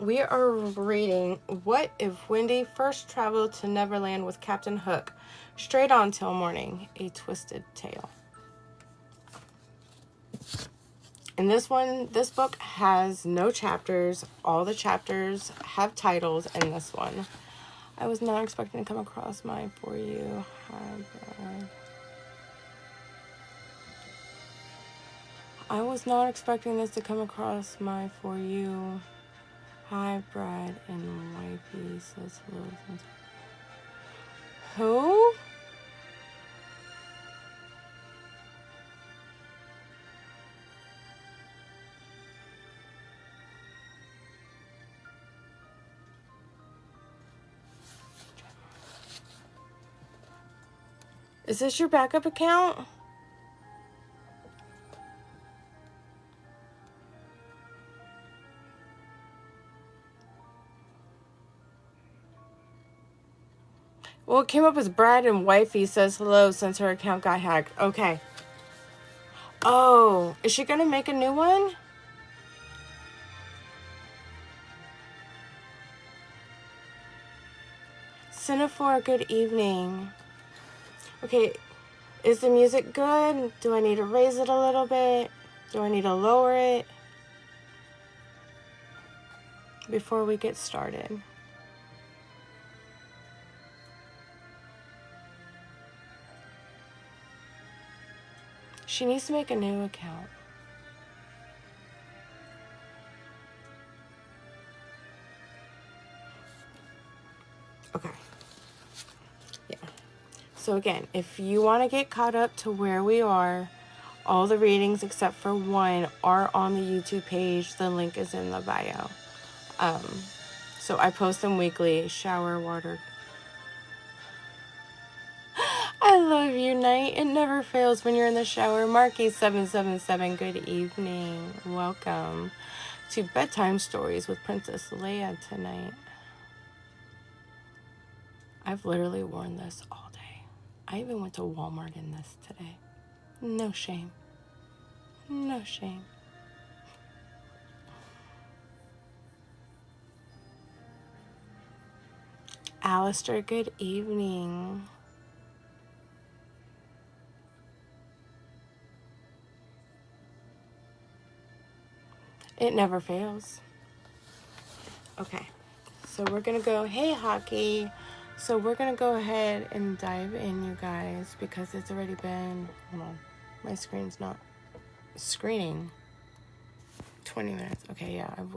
We are reading What If Wendy First Traveled to Neverland with Captain Hook, Straight On Till Morning, A Twisted Tale. And this book has no chapters. All the chapters have titles in this one. I was not expecting to come across my For You. I was not expecting this to come across my For You. Hi, Brad and Wifey says hello. Who? Is this your backup account? Well, it came up as Brad and Wifey says hello since her account got hacked. Okay. Oh, is she gonna make a new one? Cinephore, good evening. Okay, is the music good? Do I need to raise it a little bit? Do I need to lower it? Before we get started. She needs to make a new account. Okay. Yeah. So again, if you want to get caught up to where we are, all the readings except for one are on the YouTube page. The link is in the bio. So I post them weekly. Shower, water. I love you, Night. It never fails when you're in the shower. Marky777, good evening. Welcome to Bedtime Stories with Princess Leia tonight. I've literally worn this all day. I even went to Walmart in this today. No shame. No shame. Alistair, good evening. It never fails. Okay, so we're gonna go, hey Hockey. So we're gonna go ahead and dive in, you guys, because it's already been, hold on, my screen's not screening. 20 minutes, okay, yeah, I've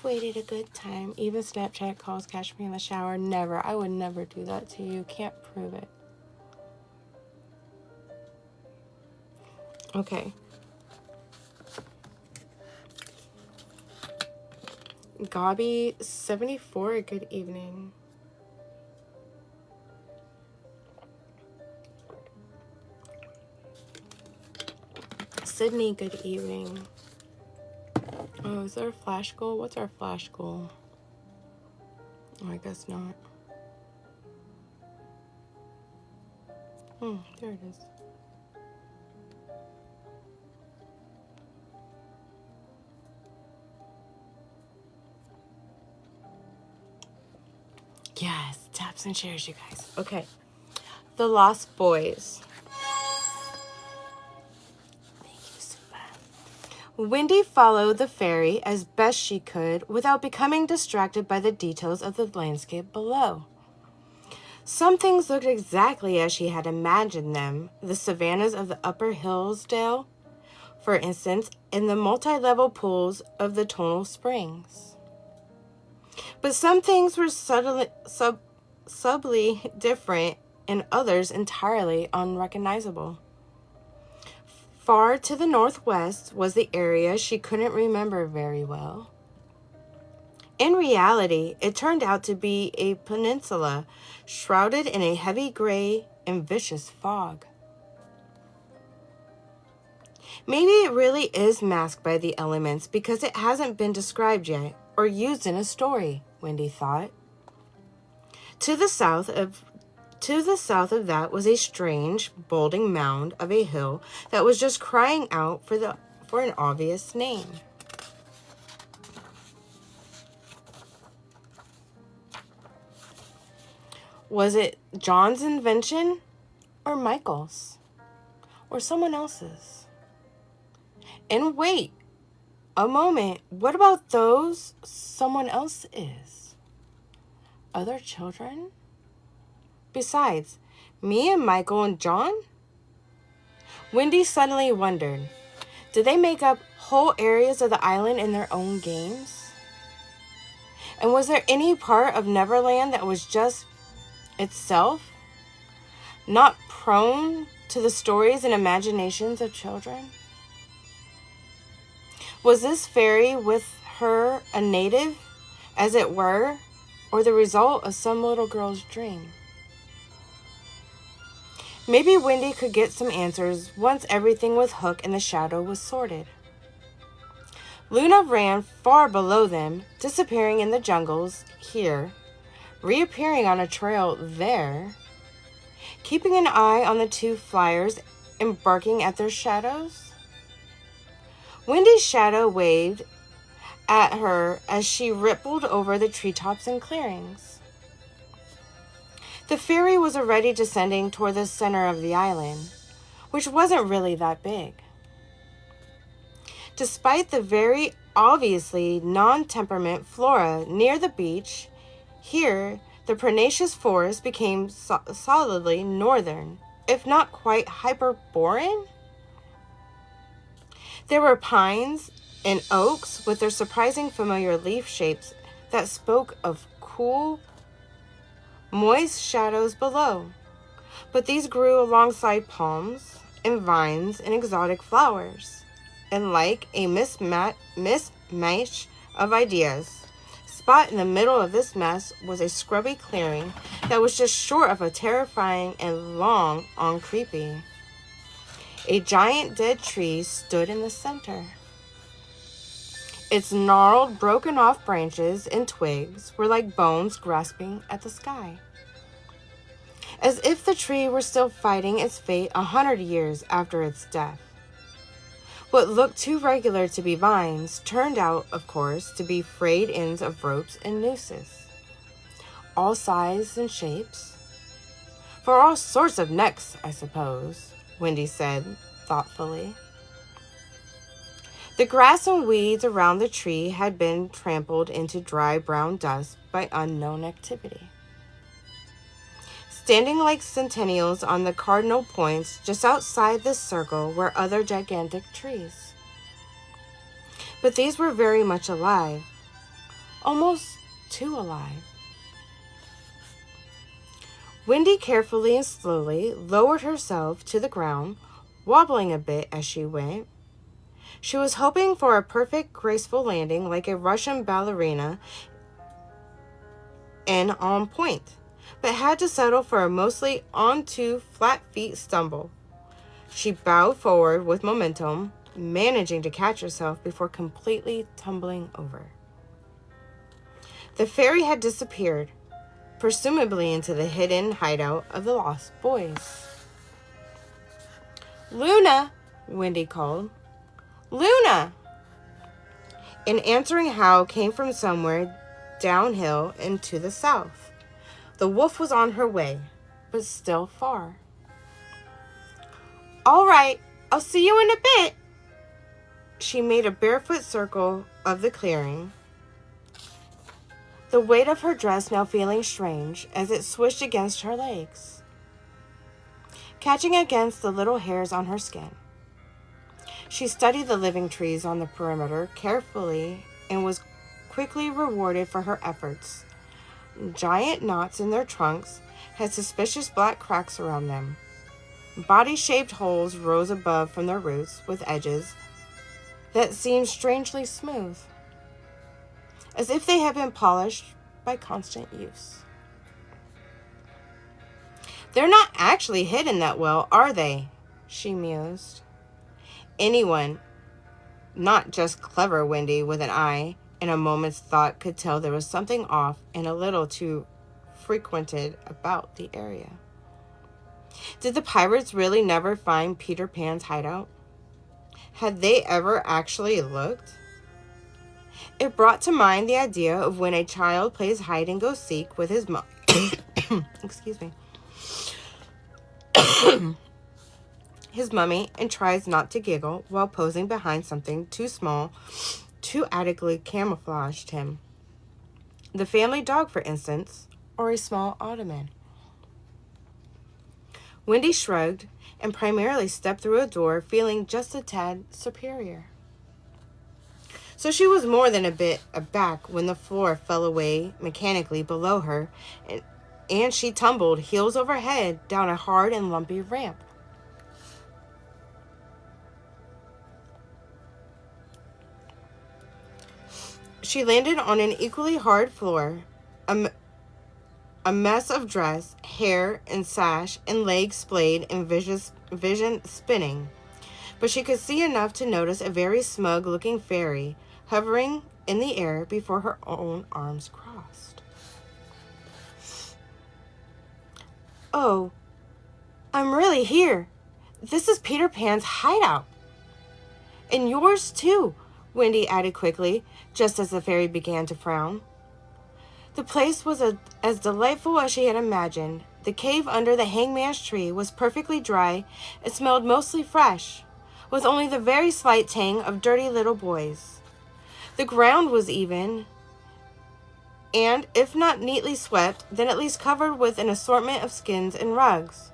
waited a good time. Even Snapchat calls catch me in the shower. Never, I would never do that to you. Can't prove it. Okay. Gobby74, good evening. Sydney, good evening. Oh, is there a flash goal? What's our flash goal? Oh, I guess not. There it is. Yes, taps and shares, you guys. Okay. The Lost Boys. Thank you, Super. Wendy followed the ferry as best she could without becoming distracted by the details of the landscape below. Some things looked exactly as she had imagined them. The savannas of the upper Hillsdale, for instance, and the multi-level pools of the Tonal Springs. But some things were subtly different and others entirely unrecognizable. Far to the northwest was the area she couldn't remember very well. In reality, it turned out to be a peninsula shrouded in a heavy gray and vicious fog. Maybe it really is masked by the elements because it hasn't been described yet or used in a story, Wendy thought. To the south of that was a strange, bulging mound of a hill that was just crying out for an obvious name. Was it John's invention or Michael's or someone else's? And wait a moment, what about those someone else is? Other children? Besides, me and Michael and John? Wendy suddenly wondered, did they make up whole areas of the island in their own games? And was there any part of Neverland that was just itself, not prone to the stories and imaginations of children? Was this fairy with her a native, as it were, or the result of some little girl's dream? Maybe Wendy could get some answers once everything with Hook and the Shadow was sorted. Luna ran far below them, disappearing in the jungles here, reappearing on a trail there, keeping an eye on the two flyers and barking at their shadows. Wendy's shadow waved at her as she rippled over the treetops and clearings. The fairy was already descending toward the center of the island, which wasn't really that big. Despite the very obviously non-temperament flora near the beach, here the pernicious forest became solidly northern, if not quite hyperborean. There were pines and oaks with their surprising familiar leaf shapes that spoke of cool, moist shadows below, but these grew alongside palms and vines and exotic flowers, and like a mismatch of ideas, spot in the middle of this mess was a scrubby clearing that was just short of a terrifying and long on creepy. A giant dead tree stood in the center. Its gnarled, broken-off branches and twigs were like bones grasping at the sky, as if the tree were still fighting its fate 100 years after its death. What looked too regular to be vines turned out, of course, to be frayed ends of ropes and nooses, all sizes and shapes. For all sorts of necks, I suppose, Wendy said thoughtfully. The grass and weeds around the tree had been trampled into dry brown dust by unknown activity, standing like sentinels on the cardinal points just outside this circle were other gigantic trees. But these were very much alive, almost too alive. Wendy carefully and slowly lowered herself to the ground, wobbling a bit as she went. She was hoping for a perfect, graceful landing like a Russian ballerina and on point, but had to settle for a mostly on two flat feet stumble. She bowed forward with momentum, managing to catch herself before completely tumbling over. The fairy had disappeared, presumably into the hidden hideout of the Lost Boys. "Luna!" Wendy called. "Luna!" An answering howl came from somewhere downhill and to the south. The wolf was on her way, but still far. "All right, I'll see you in a bit." She made a barefoot circle of the clearing, the weight of her dress now feeling strange as it swished against her legs, catching against the little hairs on her skin. She studied the living trees on the perimeter carefully and was quickly rewarded for her efforts. Giant knots in their trunks had suspicious black cracks around them. Body-shaped holes rose above from their roots with edges that seemed strangely smooth, as if they had been polished by constant use. "They're not actually hidden that well, are they?" she mused. Anyone, not just clever Wendy with an eye and a moment's thought, could tell there was something off and a little too frequented about the area. Did the pirates really never find Peter Pan's hideout? Had they ever actually looked? It brought to mind the idea of when a child plays hide and go seek with his mom excuse me, his mummy and tries not to giggle while posing behind something too small, too adequately camouflaged him. The family dog, for instance, or a small ottoman. Wendy shrugged and primarily stepped through a door feeling just a tad superior. So she was more than a bit aback when the floor fell away mechanically below her, and she tumbled heels over head down a hard and lumpy ramp. She landed on an equally hard floor, a mess of dress, hair, and sash, and legs splayed and vision spinning. But she could see enough to notice a very smug-looking fairy hovering in the air before her own arms crossed. "Oh, I'm really here. This is Peter Pan's hideout. And yours, too," Wendy added quickly, just as the fairy began to frown. The place was as delightful as she had imagined. The cave under the hangman's tree was perfectly dry and smelled mostly fresh, with only the very slight tang of dirty little boys. The ground was even, and if not neatly swept, then at least covered with an assortment of skins and rugs.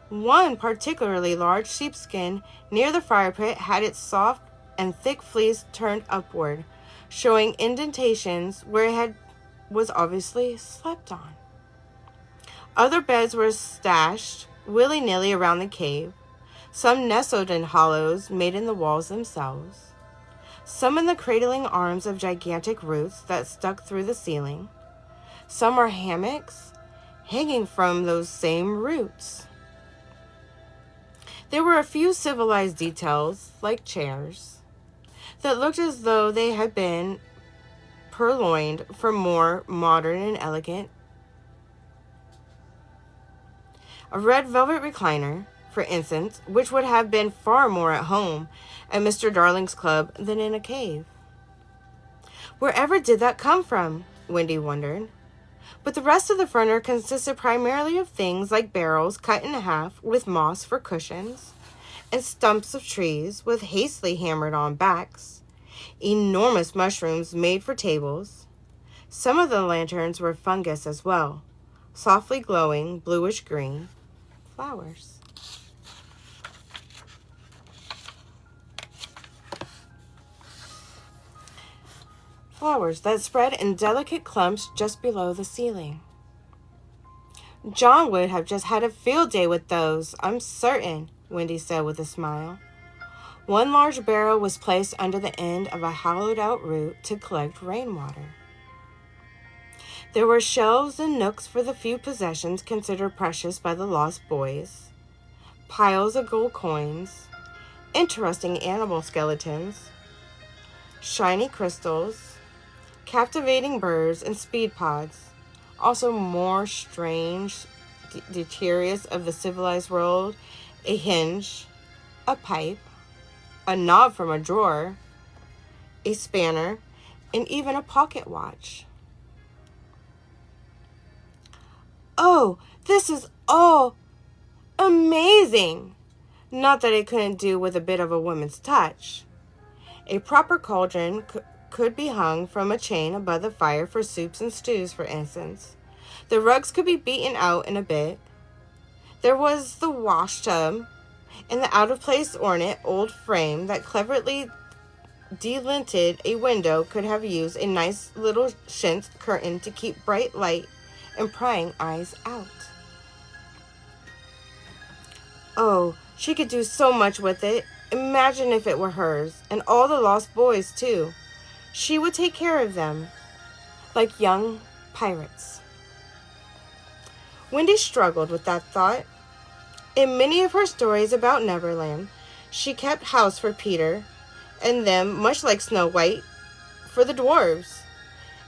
One particularly large sheepskin near the fire pit had its soft and thick fleece turned upward, showing indentations where it was obviously slept on. Other beds were stashed willy-nilly around the cave, some nestled in hollows made in the walls themselves, some in the cradling arms of gigantic roots that stuck through the ceiling. Some were hammocks hanging from those same roots. There were a few civilized details, like chairs, that looked as though they had been purloined from more modern and elegant. A red velvet recliner, for instance, which would have been far more at home at Mr. Darling's club than in a cave. Wherever did that come from? Wendy wondered. But the rest of the furniture consisted primarily of things like barrels cut in half with moss for cushions, and stumps of trees with hastily hammered-on backs, enormous mushrooms made for tables. Some of the lanterns were fungus as well, softly glowing bluish-green flowers. Flowers that spread in delicate clumps just below the ceiling. "John would have just had a field day with those, I'm certain," Wendy said with a smile. One large barrel was placed under the end of a hollowed-out root to collect rainwater. There were shelves and nooks for the few possessions considered precious by the lost boys, piles of gold coins, interesting animal skeletons, shiny crystals, captivating birds and speed pods, also more strange detritus of the civilized world, a hinge, a pipe, a knob from a drawer, a spanner, and even a pocket watch. "Oh, this is all amazing!" Not that it couldn't do with a bit of a woman's touch. A proper cauldron could be hung from a chain above the fire for soups and stews, for instance. The rugs could be beaten out in a bit. There was the wash tub, and the out-of-place ornate old frame that cleverly delinted a window could have used a nice little chintz curtain to keep bright light and prying eyes out. Oh, she could do so much with it. Imagine if it were hers, and all the lost boys, too. She would take care of them, like young pirates. Wendy struggled with that thought. In many of her stories about Neverland, she kept house for Peter and them, much like Snow White, for the dwarves,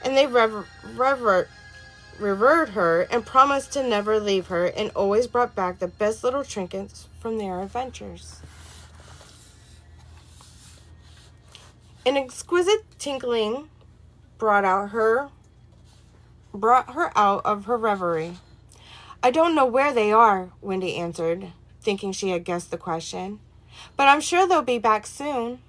and they revered her and promised to never leave her, and always brought back the best little trinkets from their adventures. An exquisite tinkling brought her out of her reverie. I don't know where they are, Wendy answered, thinking she had guessed the question. But I'm sure they'll be back soon.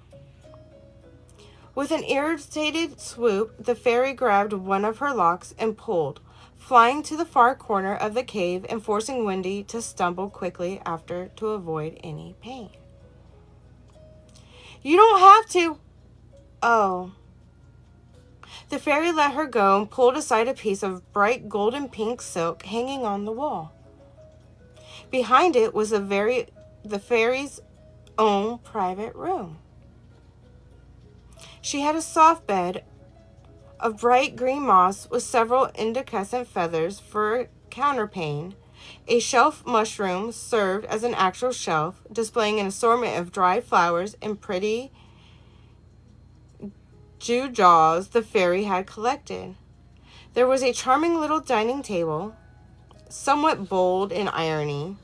With an irritated swoop, the fairy grabbed one of her locks and pulled, flying to the far corner of the cave and forcing Wendy to stumble quickly after to avoid any pain. You don't have to. Oh. The fairy let her go and pulled aside a piece of bright golden pink silk hanging on the wall. Behind it was the fairy's own private room. She had a soft bed of bright green moss with several incandescent feathers for counterpane. A shelf mushroom served as an actual shelf, displaying an assortment of dried flowers and pretty gewgaws the fairy had collected. There was a charming little dining table, somewhat bold in irony.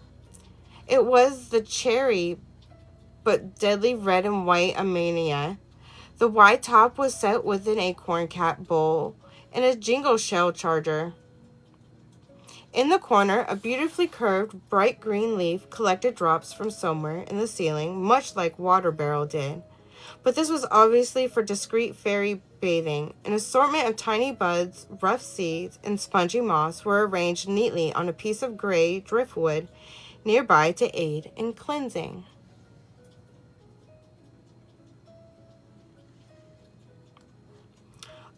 It was the cherry but deadly red and white amania. The wide top was set with an acorn cap bowl and a jingle shell charger. In the corner, a beautifully curved, bright green leaf collected drops from somewhere in the ceiling, much like water barrel did. But this was obviously for discreet fairy bathing. An assortment of tiny buds, rough seeds, and spongy moss were arranged neatly on a piece of gray driftwood nearby to aid in cleansing.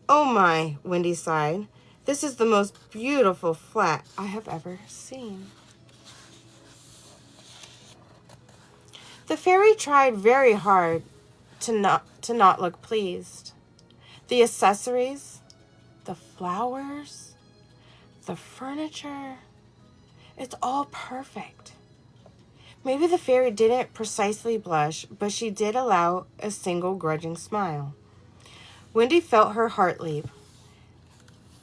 Oh my, Wendy sighed. This is the most beautiful flat I have ever seen. The fairy tried very hard to not look pleased. The accessories, the flowers, the furniture, it's all perfect. Maybe the fairy didn't precisely blush, but she did allow a single grudging smile. Wendy felt her heart leap.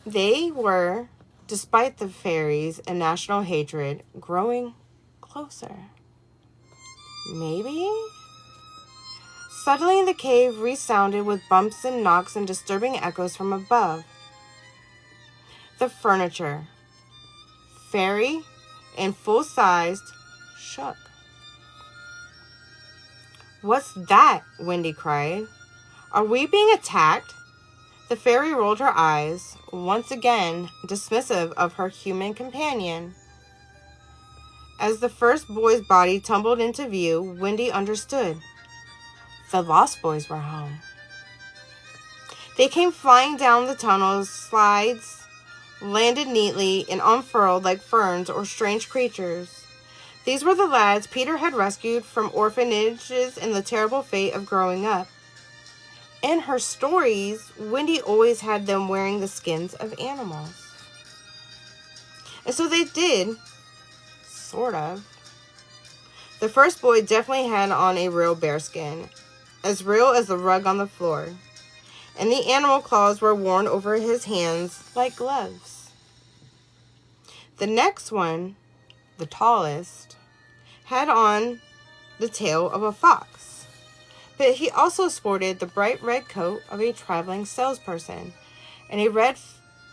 They were, despite the fairies and national hatred, growing closer. Maybe? Suddenly the cave resounded with bumps and knocks and disturbing echoes from above. The furniture, fairy and full-sized, shook. What's that? Wendy cried. Are we being attacked? The fairy rolled her eyes, once again dismissive of her human companion. As the first boy's body tumbled into view, Wendy understood. The Lost Boys were home. They came flying down the tunnel's slides, landed neatly, and unfurled like ferns or strange creatures. These were the lads Peter had rescued from orphanages in the terrible fate of growing up. In her stories, Wendy always had them wearing the skins of animals. And so they did, sort of. The first boy definitely had on a real bearskin, as real as the rug on the floor, and the animal claws were worn over his hands like gloves. The next one, the tallest, had on the tail of a fox. But he also sported the bright red coat of a traveling salesperson and a red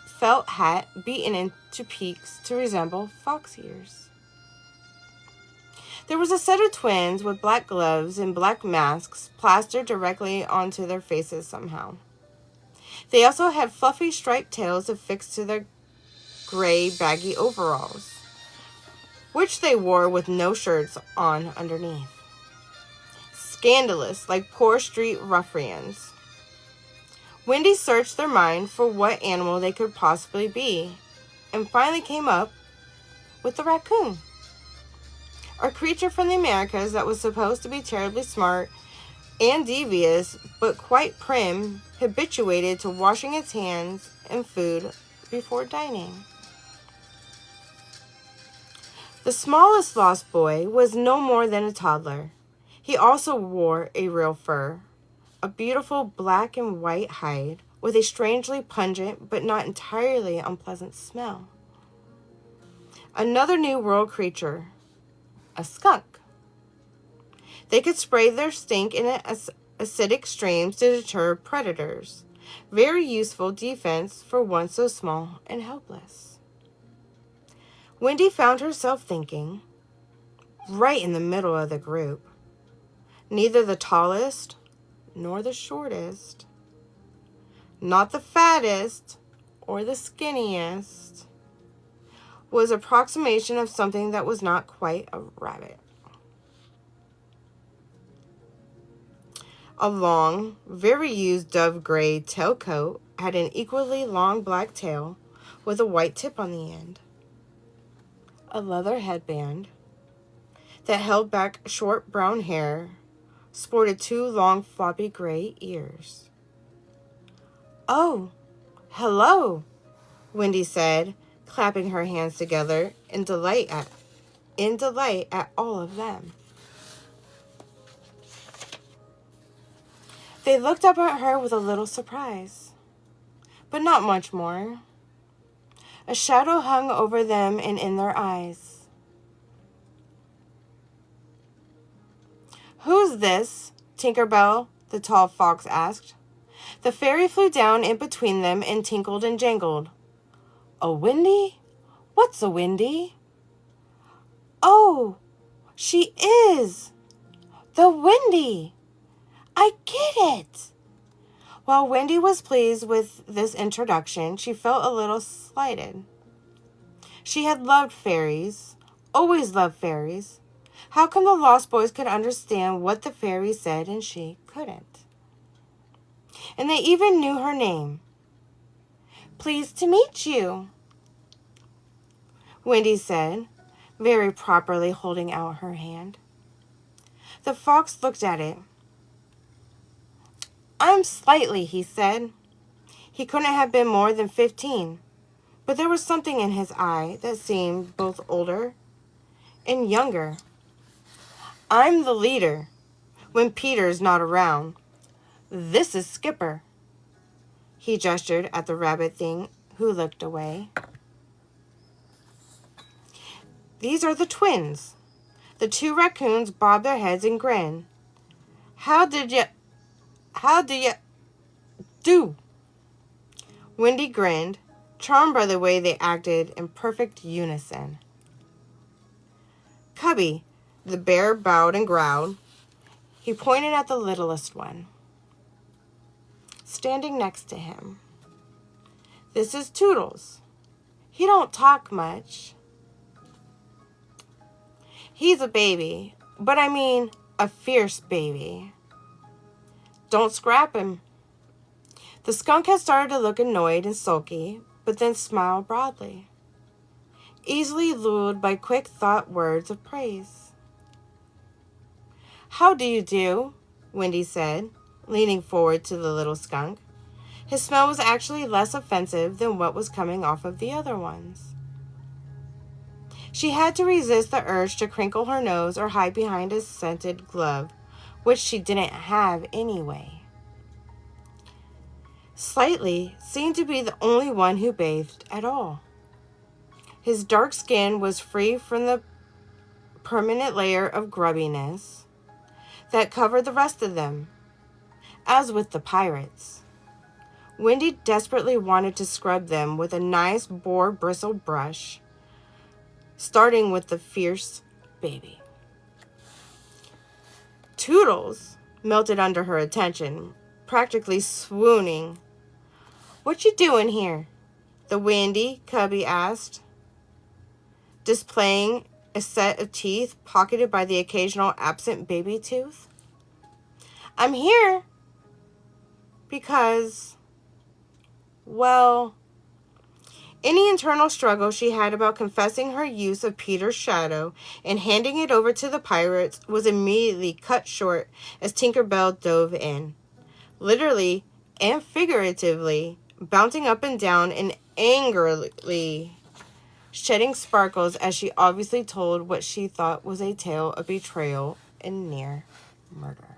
felt hat beaten into peaks to resemble fox ears. There was a set of twins with black gloves and black masks plastered directly onto their faces somehow. They also had fluffy striped tails affixed to their gray baggy overalls, which they wore with no shirts on underneath. Scandalous, like poor street ruffians. Wendy searched their mind for what animal they could possibly be, and finally came up with the raccoon, a creature from the Americas that was supposed to be terribly smart and devious, but quite prim, habituated to washing its hands and food before dining. The smallest lost boy was no more than a toddler. He also wore a real fur, a beautiful black and white hide with a strangely pungent but not entirely unpleasant smell. Another New World creature, a skunk. They could spray their stink in acidic streams to deter predators. Very useful defense for one so small and helpless. Wendy found herself thinking, right in the middle of the group, neither the tallest nor the shortest, not the fattest or the skinniest, was approximation of something that was not quite a rabbit. A long, very used dove gray tailcoat had an equally long black tail with a white tip on the end. A leather headband that held back short brown hair sported 2 long floppy gray ears. "Oh, hello," Wendy said, clapping her hands together in delight at all of them. They looked up at her with a little surprise, but not much more. A shadow hung over them and in their eyes. "Who's this?" Tinkerbell, the tall fox, asked. The fairy flew down in between them and tinkled and jangled. "A Wendy? What's a Wendy?" "Oh, she is! The Wendy! I get it!" While Wendy was pleased with this introduction, she felt a little slighted. She had loved fairies, always loved fairies. How come the Lost Boys could understand what the fairy said and she couldn't? And they even knew her name. "Pleased to meet you," Wendy said, very properly holding out her hand. The fox looked at it. "I'm Slightly," he said. He couldn't have been more than 15, but there was something in his eye that seemed both older and younger. "I'm the leader when Peter's not around. This is Skipper." He gestured at the rabbit thing, who looked away. "These are the twins." The 2 raccoons bobbed their heads and grinned. How do you do?" Wendy grinned, charmed by the way they acted in perfect unison. Cubby, the bear, bowed and growled. He pointed at the littlest one, standing next to him. "This is Toodles. He don't talk much. He's a baby, but I mean a fierce baby. Don't scrap him." The skunk had started to look annoyed and sulky, but then smiled broadly, easily lulled by quick thought words of praise. "How do you do?" Wendy said, leaning forward to the little skunk. His smell was actually less offensive than what was coming off of the other ones. She had to resist the urge to crinkle her nose or hide behind a scented glove, which she didn't have anyway. Slightly seemed to be the only one who bathed at all. His dark skin was free from the permanent layer of grubbiness that covered the rest of them. As with the pirates, Wendy desperately wanted to scrub them with a nice boar bristle brush, starting with the fierce baby. Toodles melted under her attention, practically swooning. "What you doing here?" the Wendy Cubby asked, displaying a set of teeth pocketed by the occasional absent baby tooth. "I'm here because, well," any internal struggle she had about confessing her use of Peter's shadow and handing it over to the pirates was immediately cut short as Tinkerbell dove in, literally and figuratively, bouncing up and down and angrily shedding sparkles as she obviously told what she thought was a tale of betrayal and near murder.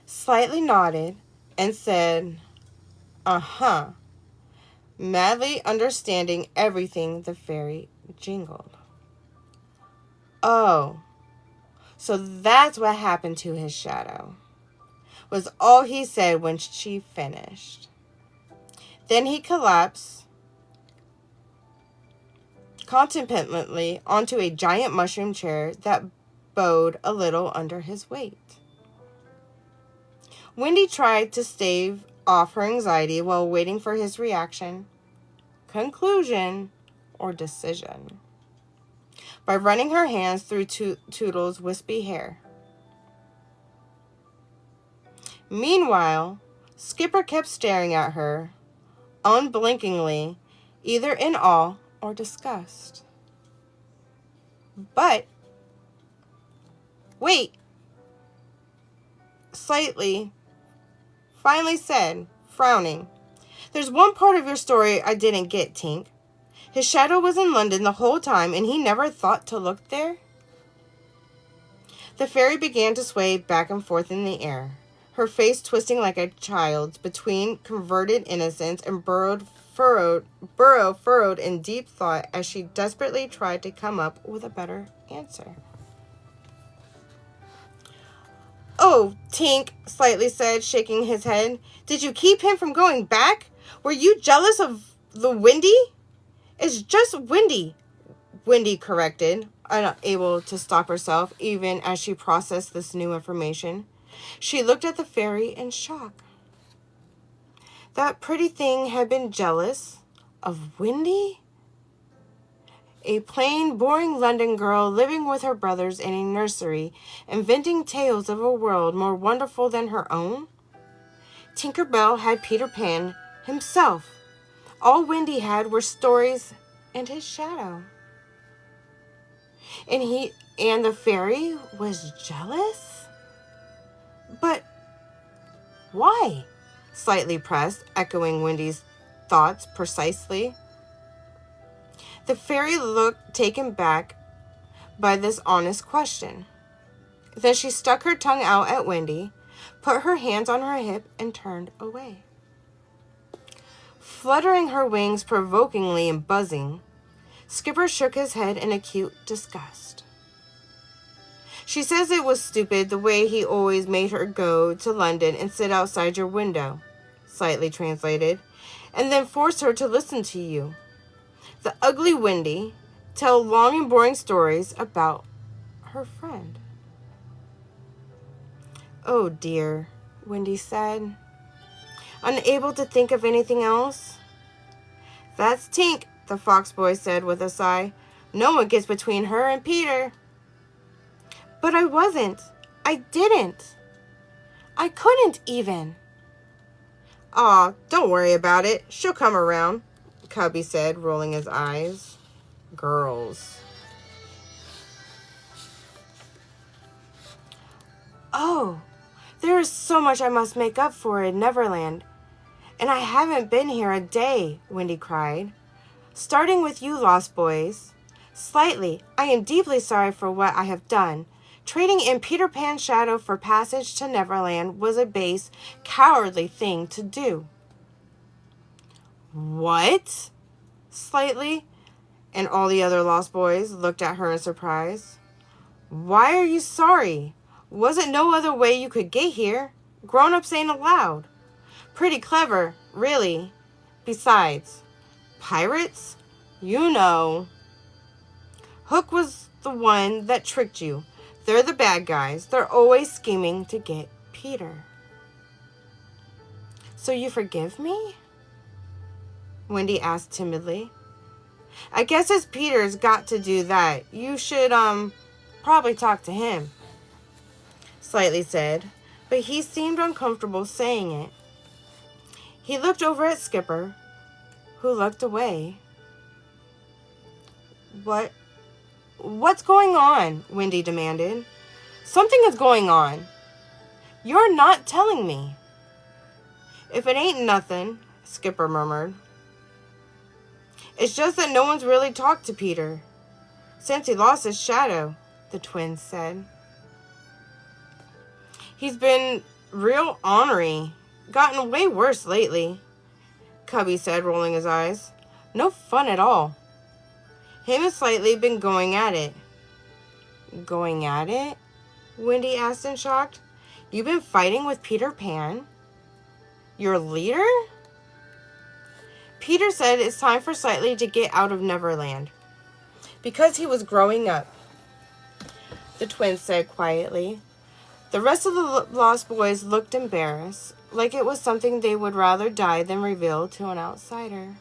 Slightly nodded and said, "Uh-huh," madly understanding everything the fairy jingled. "Oh, so that's what happened to his shadow," was all he said when she finished. Then he collapsed contemplatively onto a giant mushroom chair that bowed a little under his weight. Wendy tried to stave off her anxiety while waiting for his reaction, conclusion, or decision by running her hands through Toodle's wispy hair. Meanwhile, Skipper kept staring at her, unblinkingly, either in awe or disgust. But, wait, slightly, finally said, frowning, "There's one part of your story I didn't get, Tink. His shadow was in London the whole time and he never thought to look there?" The fairy began to sway back and forth in the air, her face twisting like a child's between converted innocence and burrow furrowed in deep thought as she desperately tried to come up with a better answer. "Oh, Tink," Slightly said, shaking his head. "Did you keep him from going back? Were you jealous of the Wendy?" "It's just Wendy," Wendy corrected, unable to stop herself even as she processed this new information. She looked at the fairy in shock. That pretty thing had been jealous of Wendy? A plain, boring London girl living with her brothers in a nursery, inventing tales of a world more wonderful than her own? Tinker Bell had Peter Pan himself. All Wendy had were stories and his shadow. And the fairy was jealous? But why? Slightly pressed, echoing Wendy's thoughts precisely. The fairy looked taken back by this honest question. Then she stuck her tongue out at Wendy, put her hands on her hip, and turned away. Fluttering her wings provokingly and buzzing, Skipper shook his head in acute disgust. "She says it was stupid the way he always made her go to London and sit outside your window," Slightly translated, "and then force her to listen to you, the ugly Wendy, tell long and boring stories about her friend." "Oh dear," Wendy said, unable to think of anything else. "That's Tink," the fox boy said with a sigh. "No one gets between her and Peter." "But I wasn't. I didn't. I couldn't even." "Aw, don't worry about it. She'll come around," Cubby said, rolling his eyes. Girls. "Oh, there is so much I must make up for in Neverland. And I haven't been here a day," Wendy cried. "Starting with you lost boys. Slightly, I am deeply sorry for what I have done. Trading in Peter Pan's shadow for passage to Neverland was a base, cowardly thing to do." "What?" Slightly, and all the other lost boys looked at her in surprise. "Why are you sorry? Wasn't no other way you could get here. Grown-ups ain't allowed. Pretty clever, really. Besides, pirates? You know. Hook was the one that tricked you. They're the bad guys. They're always scheming to get Peter." "So you forgive me?" Wendy asked timidly. "I guess it's Peter's got to do that. You should, probably talk to him," Slightly said, but he seemed uncomfortable saying it. He looked over at Skipper, who looked away. What's going on?" Wendy demanded. "Something is going on. You're not telling me." "If it ain't nothing," Skipper murmured. "It's just that no one's really talked to Peter since he lost his shadow," the twins said. "He's been real ornery. Gotten way worse lately," Cubby said, rolling his eyes. "No fun at all. Him and Slightly been going at it." "Going at it?" Wendy asked in shock. "You've been fighting with Peter Pan? Your leader?" "Peter said it's time for Slightly to get out of Neverland," Because he was growing up, the twins said quietly. The rest of the Lost Boys looked embarrassed, like it was something they would rather die than reveal to an outsider.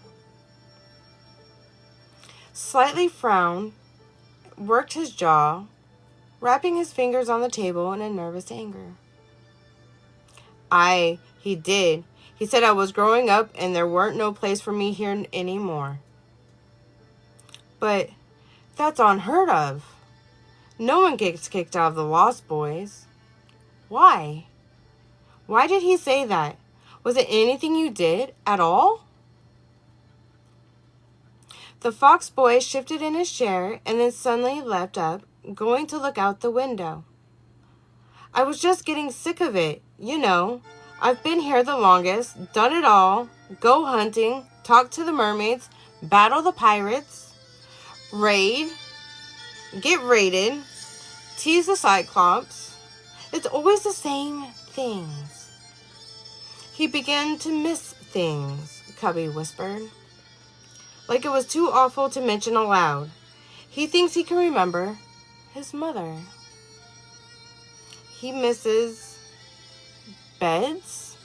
Slightly frowned, worked his jaw, rapping his fingers on the table in a nervous anger. He did. He said I was growing up and there weren't no place for me here anymore. But that's unheard of. No one gets kicked out of the Lost Boys. Why? Why did he say that? Was it anything you did at all? The Fox boy shifted in his chair and then suddenly leapt up, going to look out the window. I was just getting sick of it, you know. I've been here the longest, done it all, go hunting, talk to the mermaids, battle the pirates, raid, get raided, tease the Cyclops. It's always the same things. He began to miss things, Cubby whispered. Like it was too awful to mention aloud. He thinks he can remember his mother. He misses beds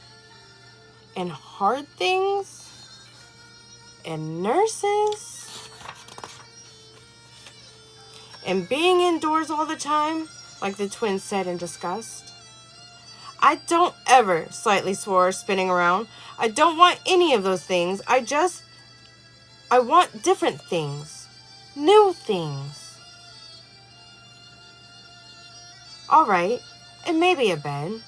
and hard things and nurses and being indoors all the time, like the twins said in disgust. I don't ever, Slightly swore, spinning around. I don't want any of those things. I want different things. New things. All right, and maybe a bed.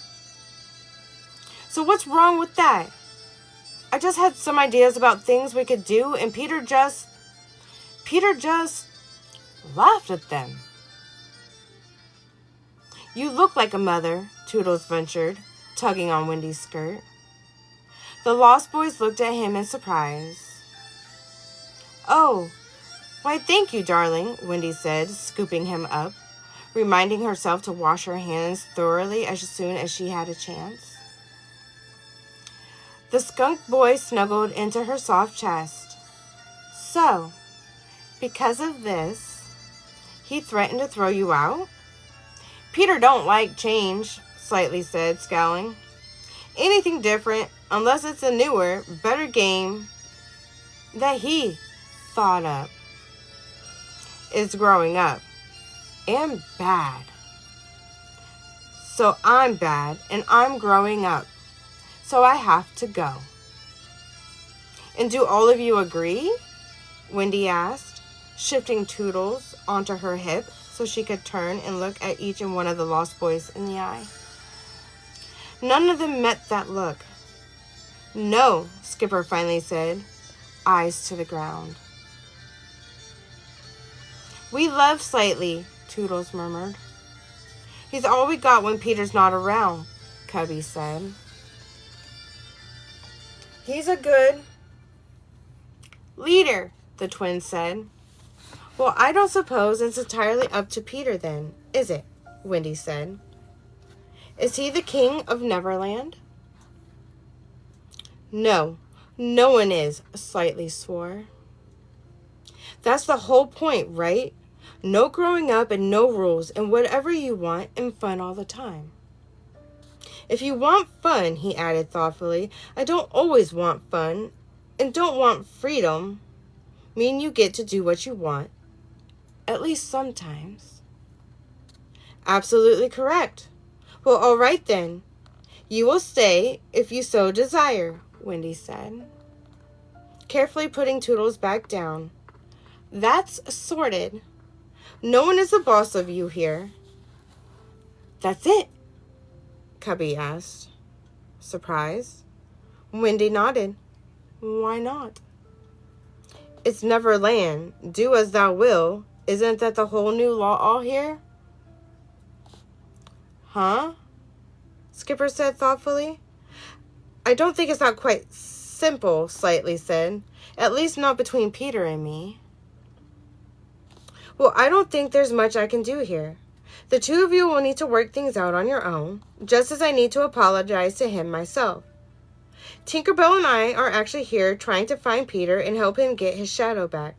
So what's wrong with that? I just had some ideas about things we could do, and Peter just laughed at them. You look like a mother, Toodles ventured, tugging on Wendy's skirt. The Lost Boys looked at him in surprise. Oh, why thank you, darling, Wendy said, scooping him up, reminding herself to wash her hands thoroughly as soon as she had a chance. The skunk boy snuggled into her soft chest. So, because of this, he threatened to throw you out? Peter don't like change, Slightly said, scowling. Anything different, unless it's a newer, better game that he thought up, is growing up. And bad. So I'm bad, and I'm growing up. So I have to go. And do all of you agree? Wendy asked, shifting Toodles onto her hip so she could turn and look at each and one of the Lost Boys in the eye. None of them met that look. No, Skipper finally said, eyes to the ground. We love Slightly, Toodles murmured. He's all we got when Peter's not around, Cubby said. He's a good leader, the twins said. Well, I don't suppose it's entirely up to Peter then, is it? Wendy said. Is he the king of Neverland? No, no one is, Slightly swore. That's the whole point, right? No growing up and no rules and whatever you want and fun all the time. If you want fun, he added thoughtfully, I don't always want fun and don't want freedom. Mean you get to do what you want. At least sometimes. Absolutely correct. Well, all right then. You will stay if you so desire, Wendy said, carefully putting Toodles back down. That's sorted. No one is the boss of you here. That's it? Cubby asked, surprised. Wendy nodded. Why not? It's Neverland. Do as thou will. Isn't that the whole new law all here? Huh? Skipper said thoughtfully. I don't think it's not quite simple, Slightly said. At least not between Peter and me. Well, I don't think there's much I can do here. The two of you will need to work things out on your own, just as I need to apologize to him myself. Tinkerbell and I are actually here trying to find Peter and help him get his shadow back,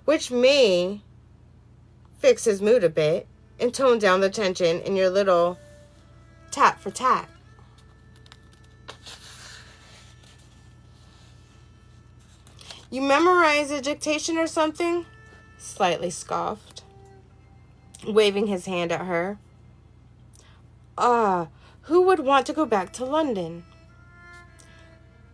which may fix his mood a bit and tone down the tension in your little tat for tat. You memorize a dictation or something? Slightly scoffed, waving his hand at her. Who would want to go back to London?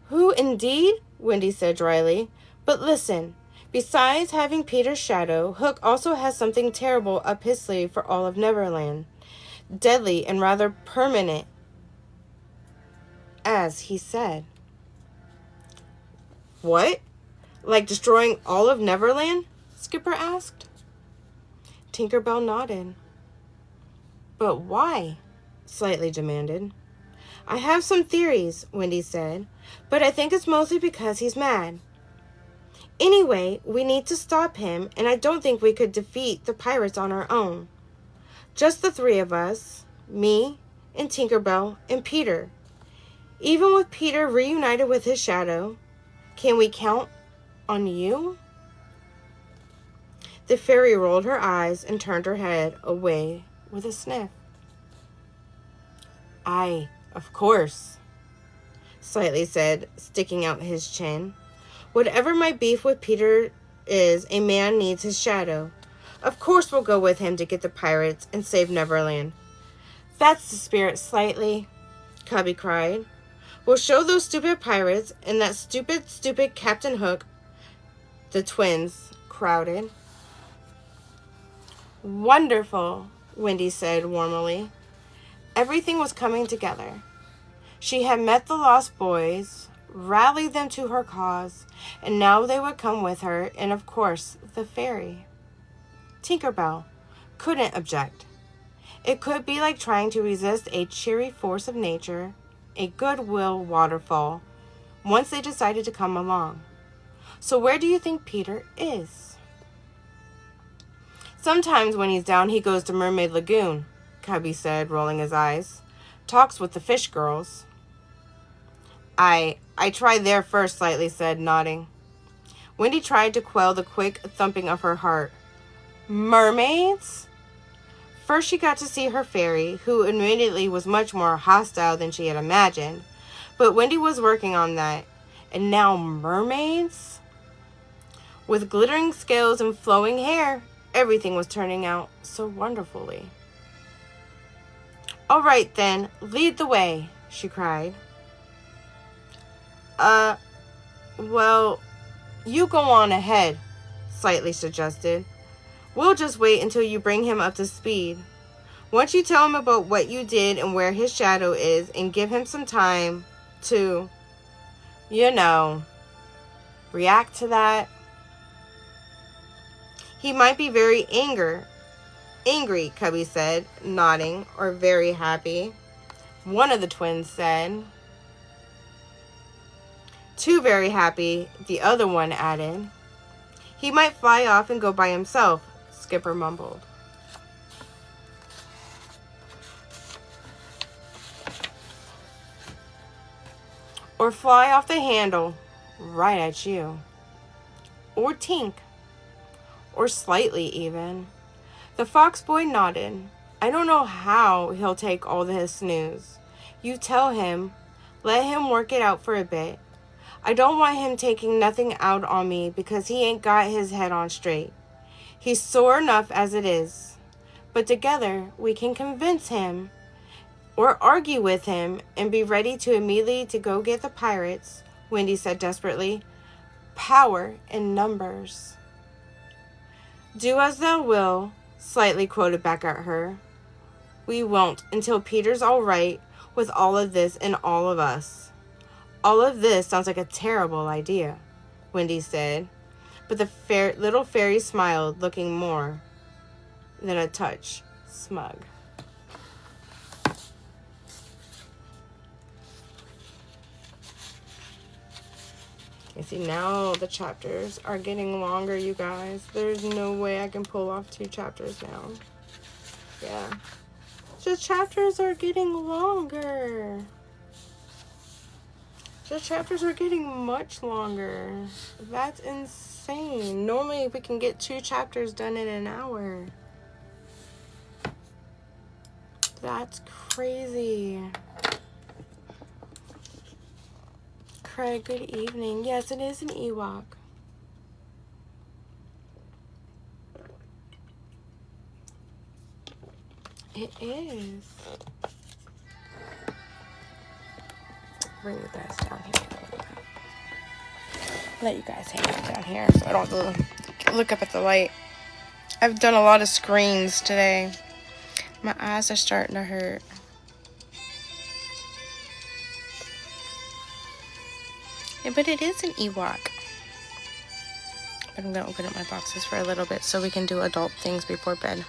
Who indeed? Wendy said dryly. But listen, besides having Peter's shadow, Hook also has something terrible up his sleeve for all of Neverland. Deadly and rather permanent, as he said. What? Like destroying all of Neverland? Skipper asked. Tinker Bell nodded. But why? Slightly demanded. I have some theories, Wendy said, but I think it's mostly because he's mad. Anyway, we need to stop him, and I don't think we could defeat the pirates on our own. Just the three of us, me and Tinker Bell and Peter. Even with Peter reunited with his shadow, can we count on you? The fairy rolled her eyes and turned her head away with a sniff. Aye, of course, Slightly said, sticking out his chin. Whatever my beef with Peter is, a man needs his shadow. Of course we'll go with him to get the pirates and save Neverland. That's the spirit, Slightly, Cubby cried. We'll show those stupid pirates and that stupid Captain Hook. The twins crowded. Wonderful, Wendy said warmly. Everything was coming together. She had met the lost boys, rallied them to her cause, and now they would come with her, and of course, the fairy. Tinker Bell couldn't object. It could be like trying to resist a cheery force of nature, a goodwill waterfall, once they decided to come along. So where do you think Peter is? Sometimes when he's down, he goes to Mermaid Lagoon, Cubby said, rolling his eyes. Talks with the fish girls. I tried there first, Slightly said, nodding. Wendy tried to quell the quick thumping of her heart. Mermaids? First she got to see her fairy, who admittedly was much more hostile than she had imagined. But Wendy was working on that. And now mermaids? With glittering scales and flowing hair, everything was turning out so wonderfully. All right, then, lead the way, she cried. Well, you go on ahead, Slightly suggested. We'll just wait until you bring him up to speed. Once you tell him about what you did and where his shadow is, and give him some time to, react to that. He might be very angry, Cubby said, nodding, or very happy. One of the twins said. Too very happy, the other one added. He might fly off and go by himself, Skipper mumbled. Or fly off the handle, right at you. Or Tink. Or Slightly, even. The fox boy nodded. I don't know how he'll take all this news. You tell him. Let him work it out for a bit. I don't want him taking nothing out on me because he ain't got his head on straight. He's sore enough as it is. But together we can convince him or argue with him and be ready to immediately to go get the pirates, Wendy said desperately. Power in numbers. Do as thou will, Slightly quoted back at her. We won't until Peter's all right with all of this and all of us. All of this sounds like a terrible idea, Wendy said, but the little fairy smiled, looking more than a touch smug. You see, now the chapters are getting longer, you guys. There's no way I can pull off 2 chapters now. Yeah. The chapters are getting longer. The chapters are getting much longer. That's insane. Normally we can get 2 chapters done in an hour. That's crazy. Craig, good evening. Yes, it is an Ewok. It is. Bring you guys down here. Let you guys hang out down here so I don't have to look up at the light. I've done a lot of screens today. My eyes are starting to hurt. Yeah, but it is an Ewok. But I'm going to open up my boxes for a little bit so we can do adult things before bed.